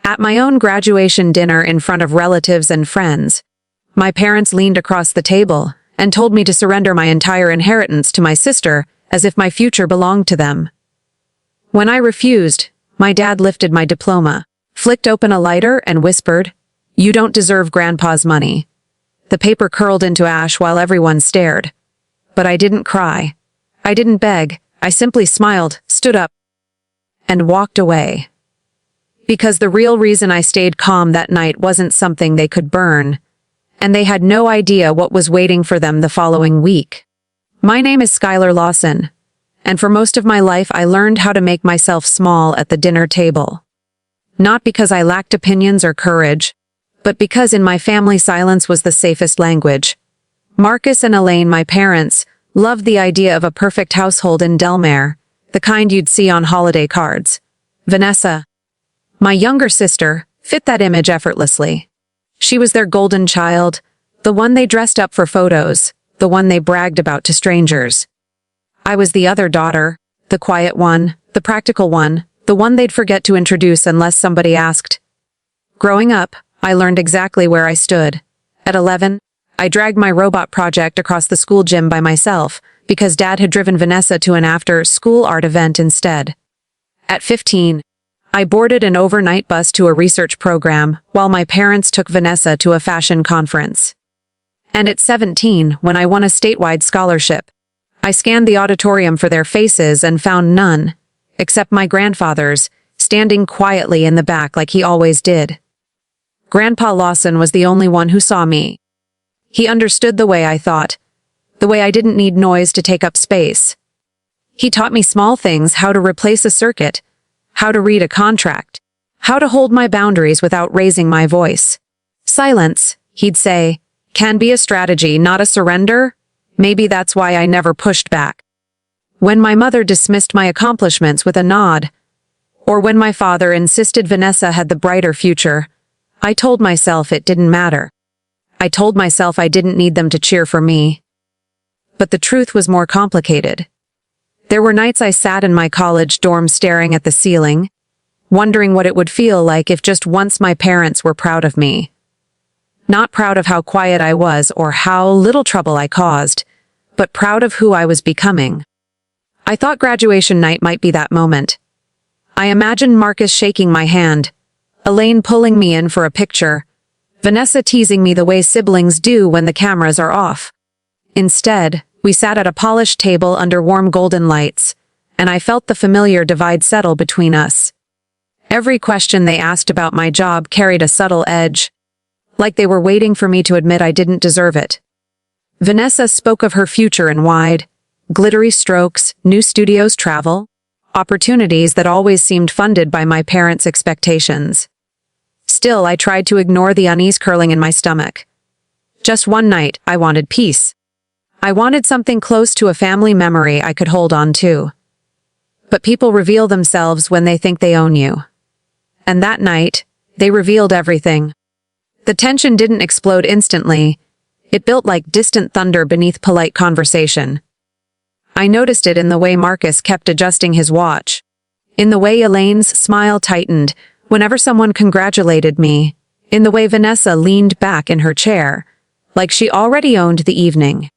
At my own graduation dinner in front of relatives and friends, my parents leaned across the table and told me to surrender my entire inheritance to my sister as if my future belonged to them. When I refused, my dad lifted my diploma, flicked open a lighter, and whispered, "You don't deserve Grandpa's money." The paper curled into ash while everyone stared. But I didn't cry. I didn't beg. I simply smiled, stood up, and walked away. Because the real reason I stayed calm that night wasn't something they could burn, and they had no idea what was waiting for them the following week. My name is Skylar Lawson, and for most of my life I learned how to make myself small at the dinner table. Not because I lacked opinions or courage, but because in my family silence was the safest language. Marcus and Elaine, my parents, loved the idea of a perfect household in Delmare, the kind you'd see on holiday cards. Vanessa, my younger sister, fit that image effortlessly. She was their golden child, the one they dressed up for photos, the one they bragged about to strangers. I was the other daughter, the quiet one, the practical one, the one they'd forget to introduce unless somebody asked. Growing up, I learned exactly where I stood. At 11, I dragged my robot project across the school gym by myself because Dad had driven Vanessa to an after-school art event instead. At 15, I boarded an overnight bus to a research program while my parents took Vanessa to a fashion conference. And at 17, when I won a statewide scholarship, I scanned the auditorium for their faces and found none, except my grandfather's, standing quietly in the back like he always did. Grandpa Lawson was the only one who saw me. He understood the way I thought, the way I didn't need noise to take up space. He taught me small things: how to replace a circuit, how to read a contract, how to hold my boundaries without raising my voice. Silence, he'd say, can be a strategy, not a surrender. Maybe that's why I never pushed back. When my mother dismissed my accomplishments with a nod, or when my father insisted Vanessa had the brighter future, I told myself it didn't matter. I told myself I didn't need them to cheer for me. But the truth was more complicated. There were nights I sat in my college dorm staring at the ceiling, wondering what it would feel like if just once my parents were proud of me. Not proud of how quiet I was or how little trouble I caused, but proud of who I was becoming. I thought graduation night might be that moment. I imagined Marcus shaking my hand, Elaine pulling me in for a picture, Vanessa teasing me the way siblings do when the cameras are off. Instead, we sat at a polished table under warm golden lights, and I felt the familiar divide settle between us. Every question they asked about my job carried a subtle edge, like they were waiting for me to admit I didn't deserve it. Vanessa spoke of her future in wide, glittery strokes, new studios, travel, opportunities that always seemed funded by my parents' expectations. Still, I tried to ignore the unease curling in my stomach. Just one night, I wanted peace. I wanted something close to a family memory I could hold on to. But people reveal themselves when they think they own you. And that night, they revealed everything. The tension didn't explode instantly. It built like distant thunder beneath polite conversation. I noticed it in the way Marcus kept adjusting his watch, in the way Elaine's smile tightened whenever someone congratulated me, in the way Vanessa leaned back in her chair, like she already owned the evening.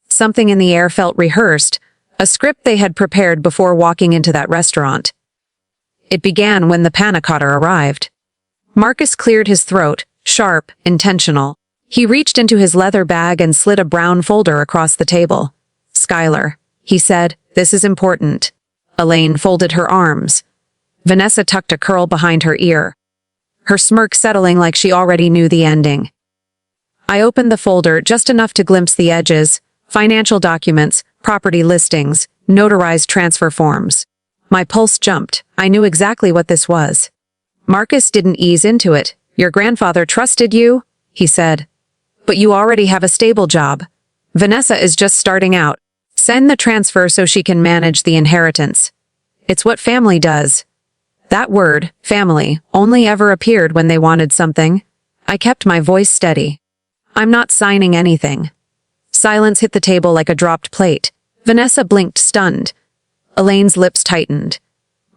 Something in the air felt rehearsed, a script they had prepared before walking into that restaurant. It began when the panna cotta arrived. Marcus cleared his throat, sharp, intentional. He reached into his leather bag and slid a brown folder across the table. "Skylar," he said, "this is important." Elaine folded her arms. Vanessa tucked a curl behind her ear, her smirk settling like she already knew the ending. I opened the folder just enough to glimpse the edges: financial documents, property listings, notarized transfer forms. My pulse jumped. I knew exactly what this was. Marcus didn't ease into it. "Your grandfather trusted you," he said. "But you already have a stable job. Vanessa is just starting out. Send the transfer so she can manage the inheritance. It's what family does." That word, family, only ever appeared when they wanted something. I kept my voice steady. "I'm not signing anything." Silence hit the table like a dropped plate. Vanessa blinked, stunned. Elaine's lips tightened.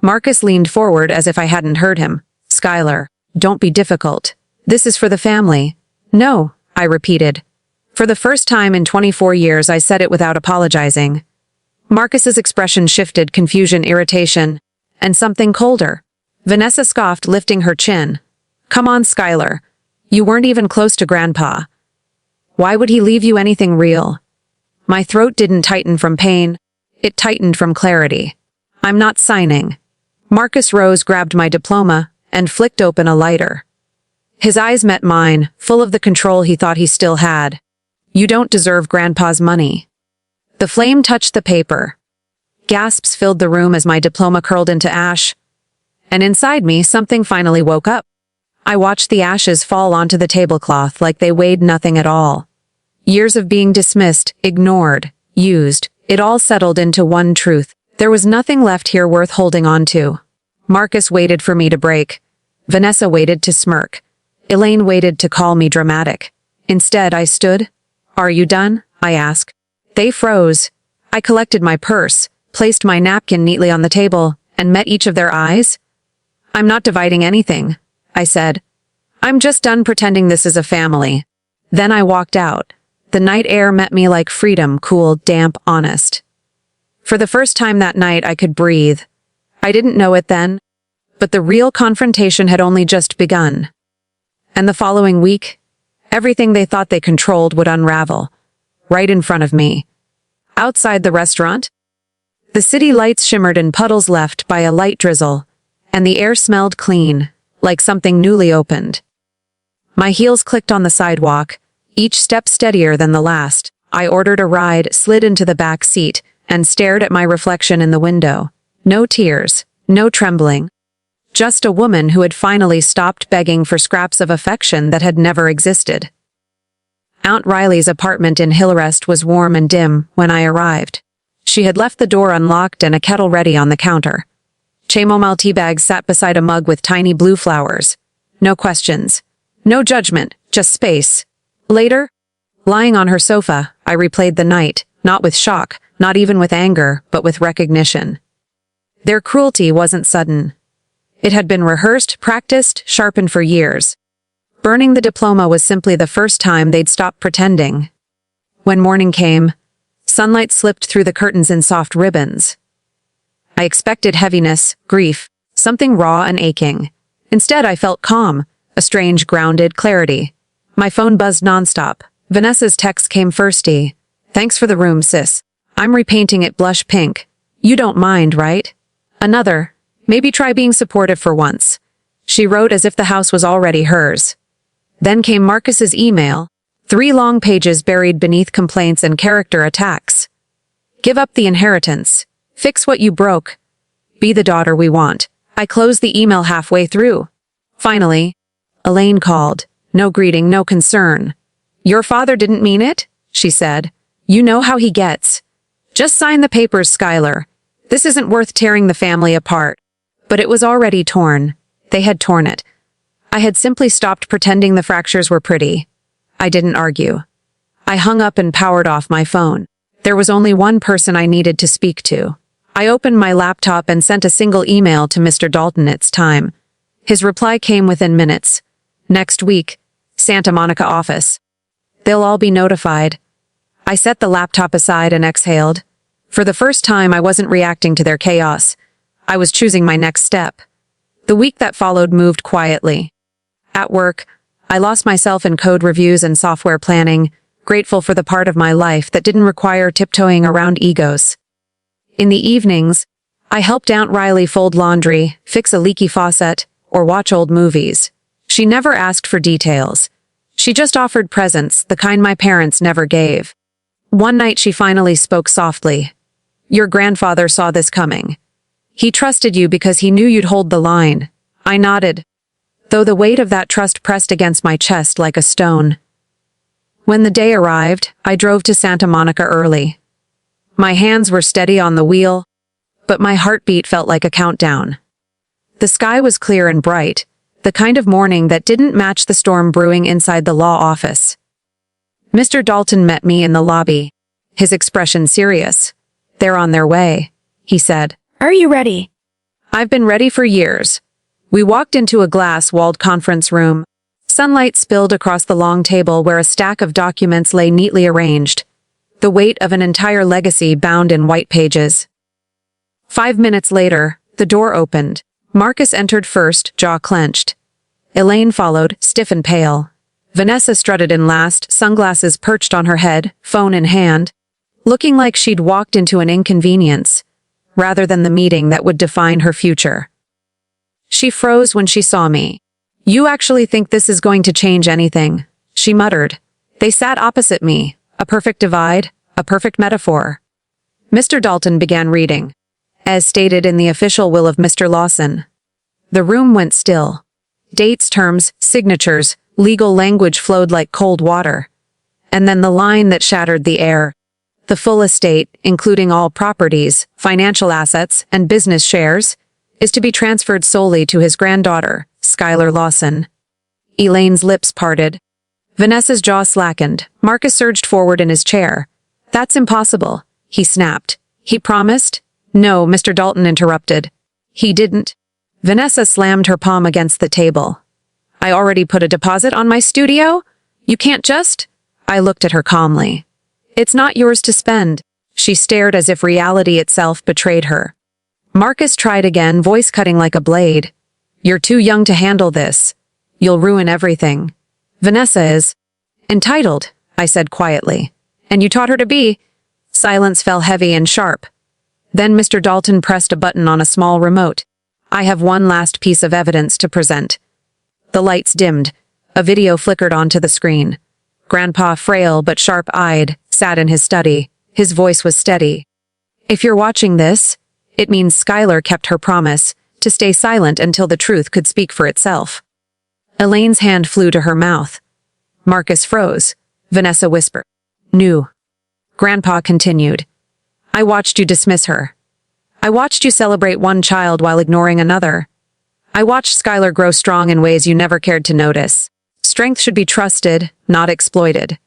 Marcus leaned forward as if I hadn't heard him. "Skylar, Don't be difficult. This is for the family. No, I repeated. For the first time in 24 years, I said it without apologizing. Marcus's expression shifted, confusion, irritation, and something colder. Vanessa scoffed, lifting her chin. Come on, Skylar. You weren't even close to Grandpa. Why would he leave you anything real? My throat didn't tighten from pain. It tightened from clarity. I'm not signing. Marcus rose, grabbed my diploma, and flicked open a lighter. His eyes met mine, full of the control he thought he still had. You don't deserve Grandpa's money. The flame touched the paper. Gasps filled the room as my diploma curled into ash. And inside me, something finally woke up. I watched the ashes fall onto the tablecloth like they weighed nothing at all. Years of being dismissed, ignored, used, it all settled into one truth. There was nothing left here worth holding on to. Marcus waited for me to break. Vanessa waited to smirk. Elaine waited to call me dramatic. Instead, I stood. Are you done? I asked. They froze. I collected my purse, placed my napkin neatly on the table, and met each of their eyes. I'm not dividing anything, I said. I'm just done pretending this is a family. Then I walked out. The night air met me like freedom, cool, damp, honest. For the first time that night, I could breathe. I didn't know it then, but the real confrontation had only just begun. And the following week, everything they thought they controlled would unravel, right in front of me. Outside the restaurant, the city lights shimmered in puddles left by a light drizzle, and the air smelled clean, like something newly opened. My heels clicked on the sidewalk, each step steadier than the last. I ordered a ride, slid into the back seat, and stared at my reflection in the window. No tears, no trembling. Just a woman who had finally stopped begging for scraps of affection that had never existed. Aunt Riley's apartment in Hillrest was warm and dim when I arrived. She had left the door unlocked and a kettle ready on the counter. Chamomile tea bags sat beside a mug with tiny blue flowers. No questions. No judgment, just space. Later, lying on her sofa, I replayed the night, not with shock, not even with anger, but with recognition. Their cruelty wasn't sudden. It had been rehearsed, practiced, sharpened for years. Burning the diploma was simply the first time they'd stopped pretending. When morning came, sunlight slipped through the curtains in soft ribbons. I expected heaviness, grief, something raw and aching. Instead, I felt calm, a strange, grounded clarity. My phone buzzed nonstop. Vanessa's text came firsty. Thanks for the room, sis. I'm repainting it blush pink. You don't mind, right? Another. Maybe try being supportive for once. She wrote as if the house was already hers. Then came Marcus's email. 3 long pages buried beneath complaints and character attacks. Give up the inheritance. Fix what you broke. Be the daughter we want. I closed the email halfway through. Finally, Elaine called. No greeting, no concern. Your father didn't mean it? She said. You know how he gets. Just sign the papers, Skylar. This isn't worth tearing the family apart. But it was already torn. They had torn it. I had simply stopped pretending the fractures were pretty. I didn't argue. I hung up and powered off my phone. There was only one person I needed to speak to. I opened my laptop and sent a single email to Mr. Dalton. It's time. His reply came within minutes. Next week, Santa Monica office. They'll all be notified. I set the laptop aside and exhaled. For the first time, I wasn't reacting to their chaos. I was choosing my next step. The week that followed moved quietly. At work, I lost myself in code reviews and software planning, grateful for the part of my life that didn't require tiptoeing around egos. In the evenings, I helped Aunt Riley fold laundry, fix a leaky faucet, or watch old movies. She never asked for details. She just offered presents, the kind my parents never gave. One night she finally spoke softly. Your grandfather saw this coming. He trusted you because he knew you'd hold the line. I nodded, though the weight of that trust pressed against my chest like a stone. When the day arrived, I drove to Santa Monica early. My hands were steady on the wheel, but my heartbeat felt like a countdown. The sky was clear and bright, the kind of morning that didn't match the storm brewing inside the law office. Mr. Dalton met me in the lobby, his expression serious. They're on their way, he said. Are you ready? I've been ready for years. We walked into a glass-walled conference room. Sunlight spilled across the long table where a stack of documents lay neatly arranged, the weight of an entire legacy bound in white pages. 5 minutes later, the door opened. Marcus entered first, jaw clenched. Elaine followed, stiff and pale. Vanessa strutted in last, sunglasses perched on her head, phone in hand, looking like she'd walked into an inconvenience, rather than the meeting that would define her future. She froze when she saw me. "You actually think this is going to change anything?" she muttered. They sat opposite me, a perfect divide, a perfect metaphor. Mr. Dalton began reading, as stated in the official will of Mr. Lawson. The room went still. Dates, terms, signatures, legal language flowed like cold water. And then the line that shattered the air. The full estate, including all properties, financial assets, and business shares, is to be transferred solely to his granddaughter, Skylar Lawson. Elaine's lips parted. Vanessa's jaw slackened. Marcus surged forward in his chair. "That's impossible," he snapped. "He promised?" "No," Mr. Dalton interrupted. "He didn't." Vanessa slammed her palm against the table. "I already put a deposit on my studio? You can't just—" I looked at her calmly. "It's not yours to spend." She stared as if reality itself betrayed her. Marcus tried again, voice cutting like a blade. "You're too young to handle this. You'll ruin everything. Vanessa is entitled," I said quietly. "And you taught her to be." Silence fell heavy and sharp. Then Mr. Dalton pressed a button on a small remote. "I have one last piece of evidence to present." The lights dimmed. A video flickered onto the screen. Grandpa, frail but sharp-eyed, sat in his study. His voice was steady. "If you're watching this, it means Skylar kept her promise to stay silent until the truth could speak for itself." Elaine's hand flew to her mouth. Marcus froze. Vanessa whispered, "New." Grandpa continued, "I watched you dismiss her. I watched you celebrate one child while ignoring another. I watched Skylar grow strong in ways you never cared to notice. Strength should be trusted, not exploited.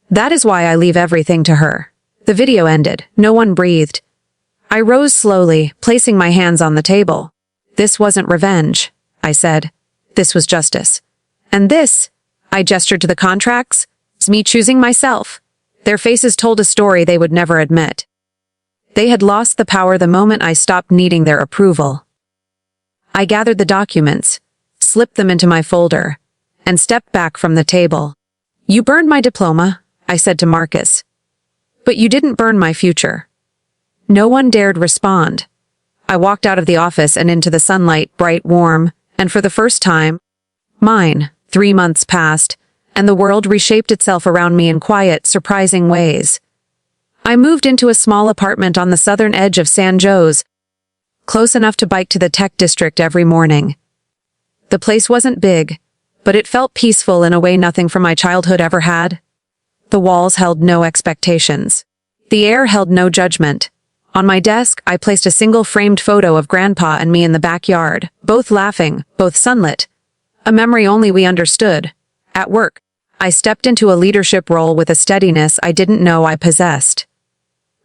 That is why I leave everything to her." The video ended. No one breathed. I rose slowly, placing my hands on the table. "This wasn't revenge," I said. "This was justice. And this," I gestured to the contracts, "is me choosing myself." Their faces told a story they would never admit. They had lost the power the moment I stopped needing their approval. I gathered the documents, slipped them into my folder, and stepped back from the table. "You burned my diploma," I said to Marcus. "But you didn't burn my future." No one dared respond. I walked out of the office and into the sunlight, bright, warm, and for the first time, mine. 3 months passed, and the world reshaped itself around me in quiet, surprising ways. I moved into a small apartment on the southern edge of San Jose, close enough to bike to the tech district every morning. The place wasn't big, but it felt peaceful in a way nothing from my childhood ever had. The walls held no expectations. The air held no judgment. On my desk, I placed a single framed photo of Grandpa and me in the backyard, both laughing, both sunlit. A memory only we understood. At work, I stepped into a leadership role with a steadiness I didn't know I possessed.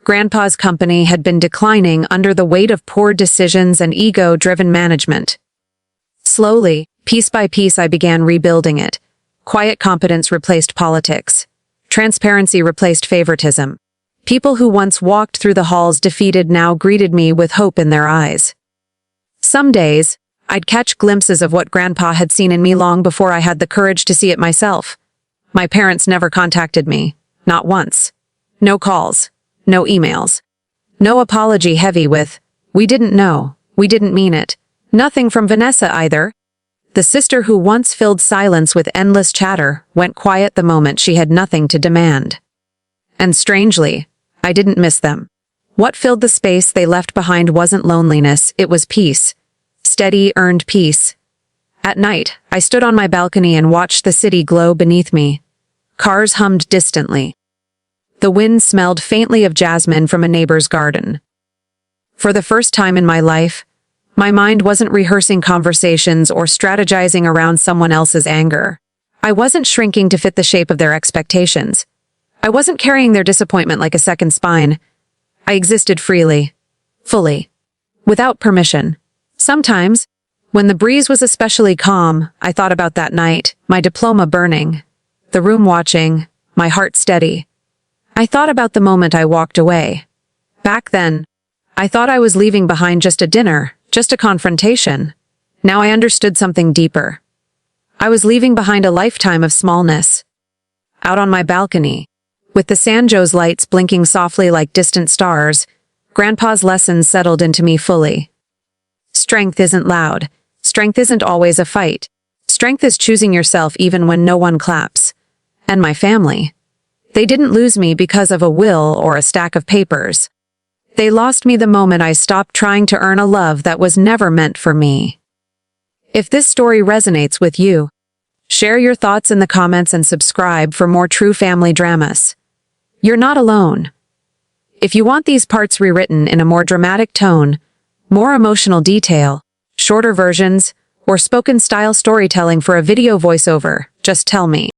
Grandpa's company had been declining under the weight of poor decisions and ego-driven management. Slowly, piece by piece, I began rebuilding it. Quiet competence replaced politics. Transparency replaced favoritism. People who once walked through the halls defeated now greeted me with hope in their eyes. Some days, I'd catch glimpses of what Grandpa had seen in me long before I had the courage to see it myself. My parents never contacted me, not once. No calls, no emails. No apology heavy with, "We didn't know, we didn't mean it." Nothing from Vanessa either. The sister who once filled silence with endless chatter went quiet the moment she had nothing to demand. And strangely, I didn't miss them. What filled the space they left behind wasn't loneliness, it was peace. Steady, earned peace. At night, I stood on my balcony and watched the city glow beneath me. Cars hummed distantly. The wind smelled faintly of jasmine from a neighbor's garden. For the first time in my life, my mind wasn't rehearsing conversations or strategizing around someone else's anger. I wasn't shrinking to fit the shape of their expectations. I wasn't carrying their disappointment like a second spine. I existed freely, fully, without permission. Sometimes, When the breeze was especially calm, I thought about that night, my diploma burning, the room watching, my heart steady. I thought about the moment I walked away. Back then, I thought I was leaving behind just a dinner, just a confrontation. Now I understood something deeper. I was leaving behind a lifetime of smallness. Out on my balcony, with the Sanjo's lights blinking softly like distant stars, Grandpa's lessons settled into me fully. Strength isn't loud. Strength isn't always a fight. Strength is choosing yourself even when no one claps. And my family. They didn't lose me because of a will or a stack of papers. They lost me the moment I stopped trying to earn a love that was never meant for me. If this story resonates with you, share your thoughts in the comments and subscribe for more true family dramas. You're not alone. If you want these parts rewritten in a more dramatic tone, more emotional detail, shorter versions, or spoken-style storytelling for a video voiceover, just tell me.